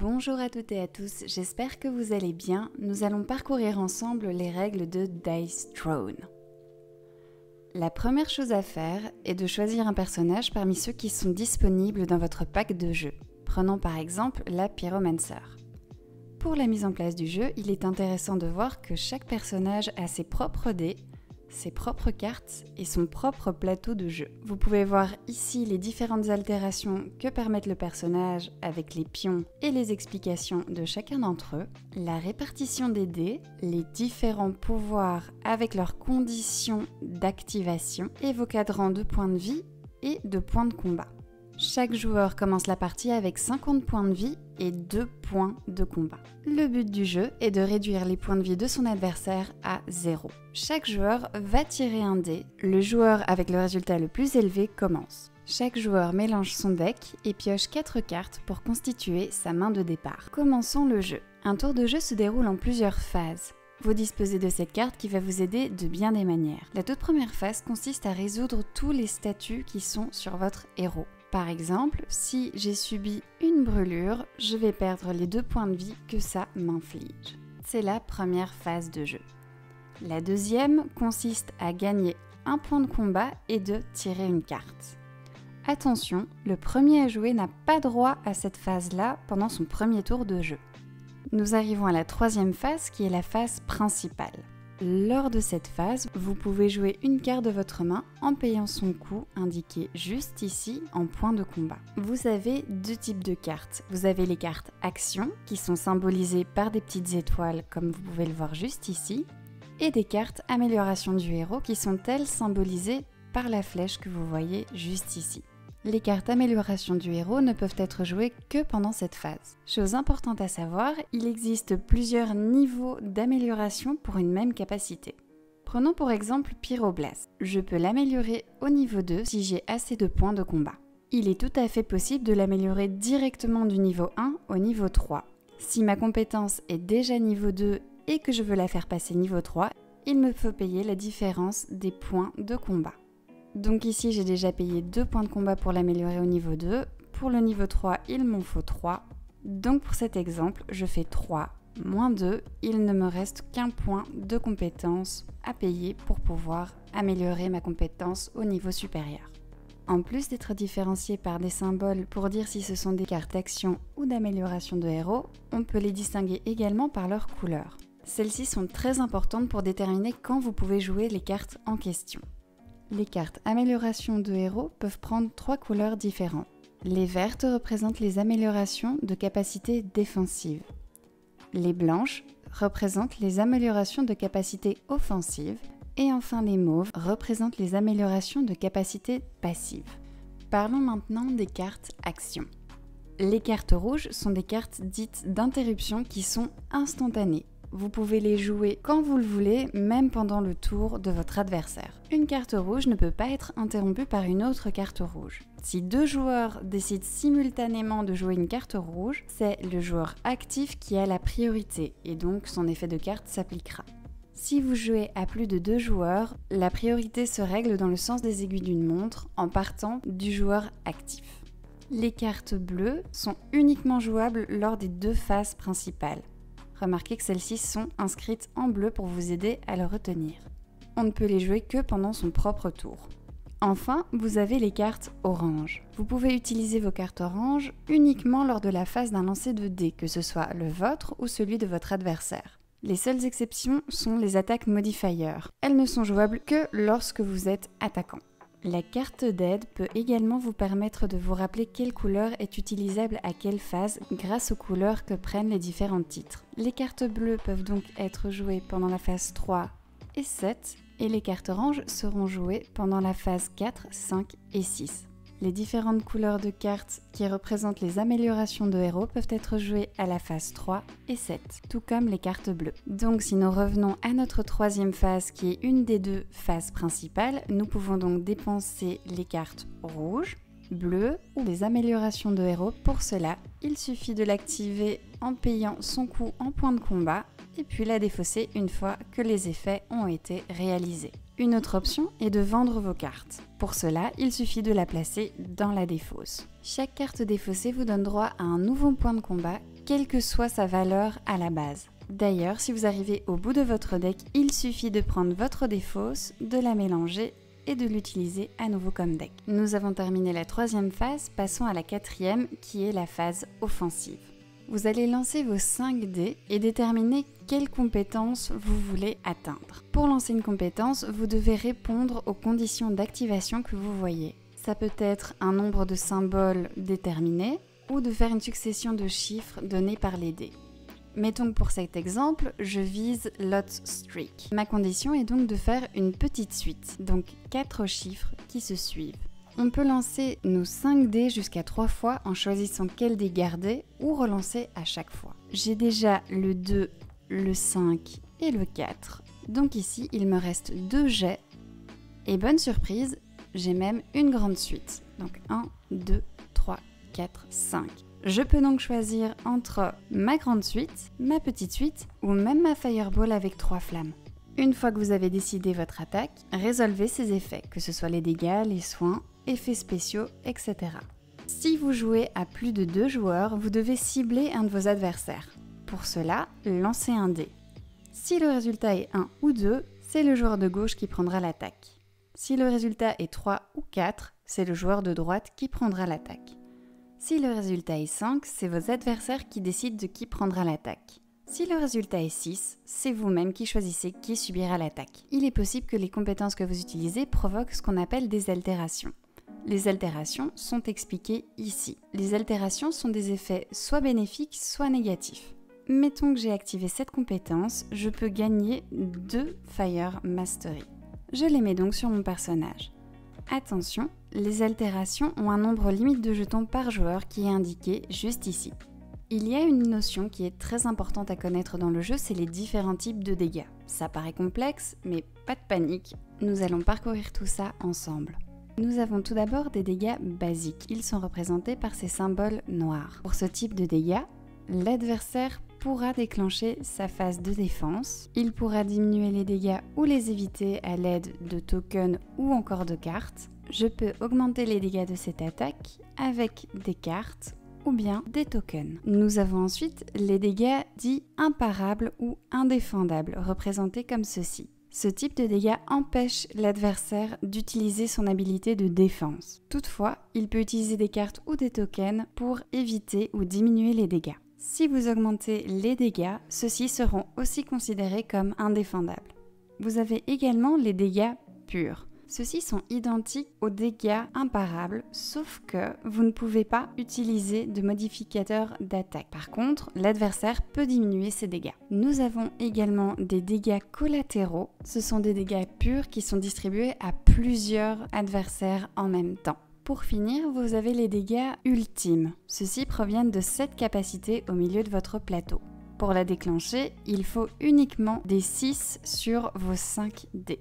Bonjour à toutes et à tous, j'espère que vous allez bien. Nous allons parcourir ensemble les règles de Dice Throne. La première chose à faire est de choisir un personnage parmi ceux qui sont disponibles dans votre pack de jeu. Prenons par exemple la Pyromancer. Pour la mise en place du jeu, il est intéressant de voir que chaque personnage a ses propres dés, ses propres cartes et son propre plateau de jeu. Vous pouvez voir ici les différentes altérations que permettent le personnage avec les pions et les explications de chacun d'entre eux, la répartition des dés, les différents pouvoirs avec leurs conditions d'activation et vos cadrans de points de vie et de points de combat. Chaque joueur commence la partie avec 50 points de vie et 2 points de combat. Le but du jeu est de réduire les points de vie de son adversaire à 0. Chaque joueur va tirer un dé. Le joueur avec le résultat le plus élevé commence. Chaque joueur mélange son deck et pioche 4 cartes pour constituer sa main de départ. Commençons le jeu. Un tour de jeu se déroule en plusieurs phases. Vous disposez de cette carte qui va vous aider de bien des manières. La toute première phase consiste à résoudre tous les statuts qui sont sur votre héros. Par exemple, si j'ai subi une brûlure, je vais perdre les 2 points de vie que ça m'inflige. C'est la première phase de jeu. La deuxième consiste à gagner un point de combat et de tirer une carte. Attention, le premier à jouer n'a pas droit à cette phase-là pendant son premier tour de jeu. Nous arrivons à la troisième phase qui est la phase principale. Lors de cette phase, vous pouvez jouer une carte de votre main en payant son coût indiqué juste ici en point de combat. Vous avez 2 types de cartes. Vous avez les cartes actions qui sont symbolisées par des petites étoiles comme vous pouvez le voir juste ici et des cartes amélioration du héros qui sont elles symbolisées par la flèche que vous voyez juste ici. Les cartes amélioration du héros ne peuvent être jouées que pendant cette phase. Chose importante à savoir, il existe plusieurs niveaux d'amélioration pour une même capacité. Prenons pour exemple Pyroblast. Je peux l'améliorer au niveau 2 si j'ai assez de points de combat. Il est tout à fait possible de l'améliorer directement du niveau 1 au niveau 3. Si ma compétence est déjà niveau 2 et que je veux la faire passer niveau 3, il me faut payer la différence des points de combat. Donc ici j'ai déjà payé 2 points de combat pour l'améliorer au niveau 2. Pour le niveau 3, il m'en faut 3. Donc pour cet exemple, je fais 3 moins 2. Il ne me reste qu'un point de compétence à payer pour pouvoir améliorer ma compétence au niveau supérieur. En plus d'être différenciés par des symboles pour dire si ce sont des cartes d'action ou d'amélioration de héros, on peut les distinguer également par leur couleur. Celles-ci sont très importantes pour déterminer quand vous pouvez jouer les cartes en question. Les cartes amélioration de héros peuvent prendre 3 couleurs différentes. Les vertes représentent les améliorations de capacité défensive. Les blanches représentent les améliorations de capacité offensive. Et enfin les mauves représentent les améliorations de capacité passive. Parlons maintenant des cartes actions. Les cartes rouges sont des cartes dites d'interruption qui sont instantanées. Vous pouvez les jouer quand vous le voulez, même pendant le tour de votre adversaire. Une carte rouge ne peut pas être interrompue par une autre carte rouge. Si 2 joueurs décident simultanément de jouer une carte rouge, c'est le joueur actif qui a la priorité et donc son effet de carte s'appliquera. Si vous jouez à plus de 2 joueurs, la priorité se règle dans le sens des aiguilles d'une montre en partant du joueur actif. Les cartes bleues sont uniquement jouables lors des 2 phases principales. Remarquez que celles-ci sont inscrites en bleu pour vous aider à le retenir. On ne peut les jouer que pendant son propre tour. Enfin, vous avez les cartes orange. Vous pouvez utiliser vos cartes orange uniquement lors de la phase d'un lancer de dés, que ce soit le vôtre ou celui de votre adversaire. Les seules exceptions sont les attaques modifiers. Elles ne sont jouables que lorsque vous êtes attaquant. La carte d'aide peut également vous permettre de vous rappeler quelle couleur est utilisable à quelle phase grâce aux couleurs que prennent les différents titres. Les cartes bleues peuvent donc être jouées pendant la phase 3 et 7 et les cartes oranges seront jouées pendant la phase 4, 5 et 6. Les différentes couleurs de cartes qui représentent les améliorations de héros peuvent être jouées à la phase 3 et 7, tout comme les cartes bleues. Donc si nous revenons à notre troisième phase qui est une des 2 phases principales, nous pouvons donc dépenser les cartes rouges, bleues ou les améliorations de héros. Pour cela, il suffit de l'activer en payant son coût en points de combat et puis la défausser une fois que les effets ont été réalisés. Une autre option est de vendre vos cartes. Pour cela, il suffit de la placer dans la défausse. Chaque carte défaussée vous donne droit à un nouveau point de combat quelle que soit sa valeur à la base. D'ailleurs, si vous arrivez au bout de votre deck, il suffit de prendre votre défausse, de la mélanger et de l'utiliser à nouveau comme deck. Nous avons terminé la troisième phase, passons à la quatrième qui est la phase offensive. Vous allez lancer vos 5 dés et déterminer quelles compétences vous voulez atteindre. Pour lancer une compétence, vous devez répondre aux conditions d'activation que vous voyez. Ça peut être un nombre de symboles déterminé ou de faire une succession de chiffres donnés par les dés. Mettons que pour cet exemple, je vise Lots Streak. Ma condition est donc de faire une petite suite, donc 4 chiffres qui se suivent. On peut lancer nos 5 dés jusqu'à 3 fois en choisissant quel dé garder ou relancer à chaque fois. J'ai déjà le 2, le 5 et le 4, donc ici il me reste 2 jets et bonne surprise, j'ai même une grande suite. Donc 1, 2, 3, 4, 5. Je peux donc choisir entre ma grande suite, ma petite suite ou même ma fireball avec 3 flammes. Une fois que vous avez décidé votre attaque, résolvez ces effets, que ce soit les dégâts, les soins, effets spéciaux, etc. Si vous jouez à plus de 2 joueurs, vous devez cibler un de vos adversaires. Pour cela, lancez un dé. Si le résultat est 1 ou 2, c'est le joueur de gauche qui prendra l'attaque. Si le résultat est 3 ou 4, c'est le joueur de droite qui prendra l'attaque. Si le résultat est 5, c'est vos adversaires qui décident de qui prendra l'attaque. Si le résultat est 6, c'est vous-même qui choisissez qui subira l'attaque. Il est possible que les compétences que vous utilisez provoquent ce qu'on appelle des altérations. Les altérations sont expliquées ici. Les altérations sont des effets soit bénéfiques, soit négatifs. Mettons que j'ai activé cette compétence, je peux gagner 2 Fire Mastery. Je les mets donc sur mon personnage. Attention, les altérations ont un nombre limite de jetons par joueur qui est indiqué juste ici. Il y a une notion qui est très importante à connaître dans le jeu, c'est les différents types de dégâts. Ça paraît complexe, mais pas de panique, nous allons parcourir tout ça ensemble. Nous avons tout d'abord des dégâts basiques, ils sont représentés par ces symboles noirs. Pour ce type de dégâts, l'adversaire pourra déclencher sa phase de défense, il pourra diminuer les dégâts ou les éviter à l'aide de tokens ou encore de cartes. Je peux augmenter les dégâts de cette attaque avec des cartes ou bien des tokens. Nous avons ensuite les dégâts dits imparables ou indéfendables, représentés comme ceci. Ce type de dégâts empêche l'adversaire d'utiliser son habilité de défense. Toutefois, il peut utiliser des cartes ou des tokens pour éviter ou diminuer les dégâts. Si vous augmentez les dégâts, ceux-ci seront aussi considérés comme indéfendables. Vous avez également les dégâts purs. Ceux-ci sont identiques aux dégâts imparables, sauf que vous ne pouvez pas utiliser de modificateur d'attaque. Par contre, l'adversaire peut diminuer ses dégâts. Nous avons également des dégâts collatéraux. Ce sont des dégâts purs qui sont distribués à plusieurs adversaires en même temps. Pour finir, vous avez les dégâts ultimes. Ceux-ci proviennent de cette capacité au milieu de votre plateau. Pour la déclencher, il faut uniquement des 6 sur vos 5 dés.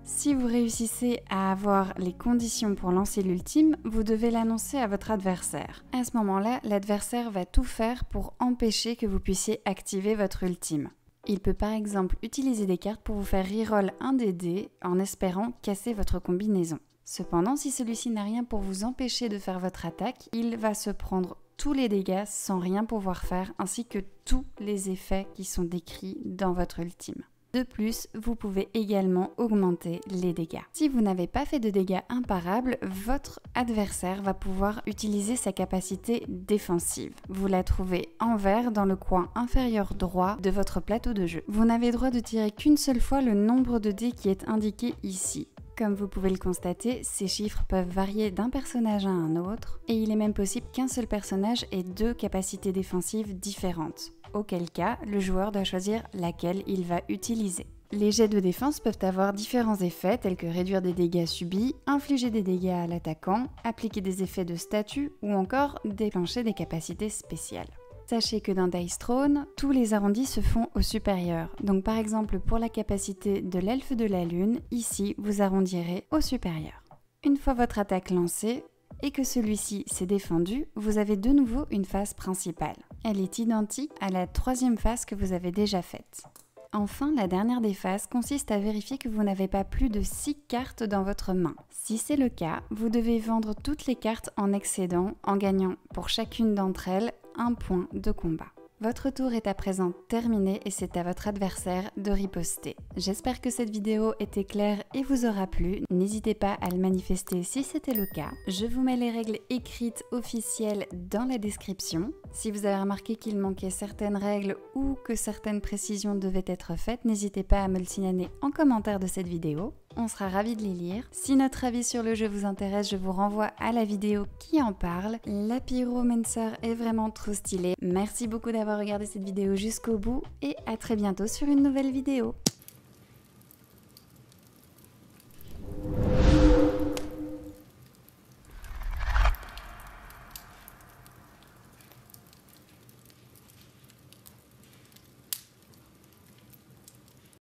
Si vous réussissez à avoir les conditions pour lancer l'ultime, vous devez l'annoncer à votre adversaire. À ce moment-là, l'adversaire va tout faire pour empêcher que vous puissiez activer votre ultime. Il peut par exemple utiliser des cartes pour vous faire reroll un des dés en espérant casser votre combinaison. Cependant, si celui-ci n'a rien pour vous empêcher de faire votre attaque, il va se prendre tous les dégâts sans rien pouvoir faire, ainsi que tous les effets qui sont décrits dans votre ultime. De plus, vous pouvez également augmenter les dégâts. Si vous n'avez pas fait de dégâts imparables, votre adversaire va pouvoir utiliser sa capacité défensive. Vous la trouvez en vert dans le coin inférieur droit de votre plateau de jeu. Vous n'avez droit de tirer qu'une seule fois le nombre de dés qui est indiqué ici. Comme vous pouvez le constater, ces chiffres peuvent varier d'un personnage à un autre, et il est même possible qu'un seul personnage ait 2 capacités défensives différentes, auquel cas le joueur doit choisir laquelle il va utiliser. Les jets de défense peuvent avoir différents effets tels que réduire des dégâts subis, infliger des dégâts à l'attaquant, appliquer des effets de statut ou encore déclencher des capacités spéciales. Sachez que dans Dice Throne, tous les arrondis se font au supérieur. Donc par exemple pour la capacité de l'elfe de la lune, ici vous arrondirez au supérieur. Une fois votre attaque lancée et que celui-ci s'est défendu, vous avez de nouveau une phase principale. Elle est identique à la 3e phase que vous avez déjà faite. Enfin, la dernière des phases consiste à vérifier que vous n'avez pas plus de 6 cartes dans votre main. Si c'est le cas, vous devez vendre toutes les cartes en excédent en gagnant pour chacune d'entre elles un point de combat. Votre tour est à présent terminé et c'est à votre adversaire de riposter. J'espère que cette vidéo était claire et vous aura plu. N'hésitez pas à le manifester si c'était le cas. Je vous mets les règles écrites officielles dans la description. Si vous avez remarqué qu'il manquait certaines règles ou que certaines précisions devaient être faites, n'hésitez pas à me le signaler en commentaire de cette vidéo. On sera ravis de les lire. Si notre avis sur le jeu vous intéresse, je vous renvoie à la vidéo qui en parle. La Pyromancer est vraiment trop stylée. Merci beaucoup d'avoir regardé cette vidéo jusqu'au bout et à très bientôt sur une nouvelle vidéo.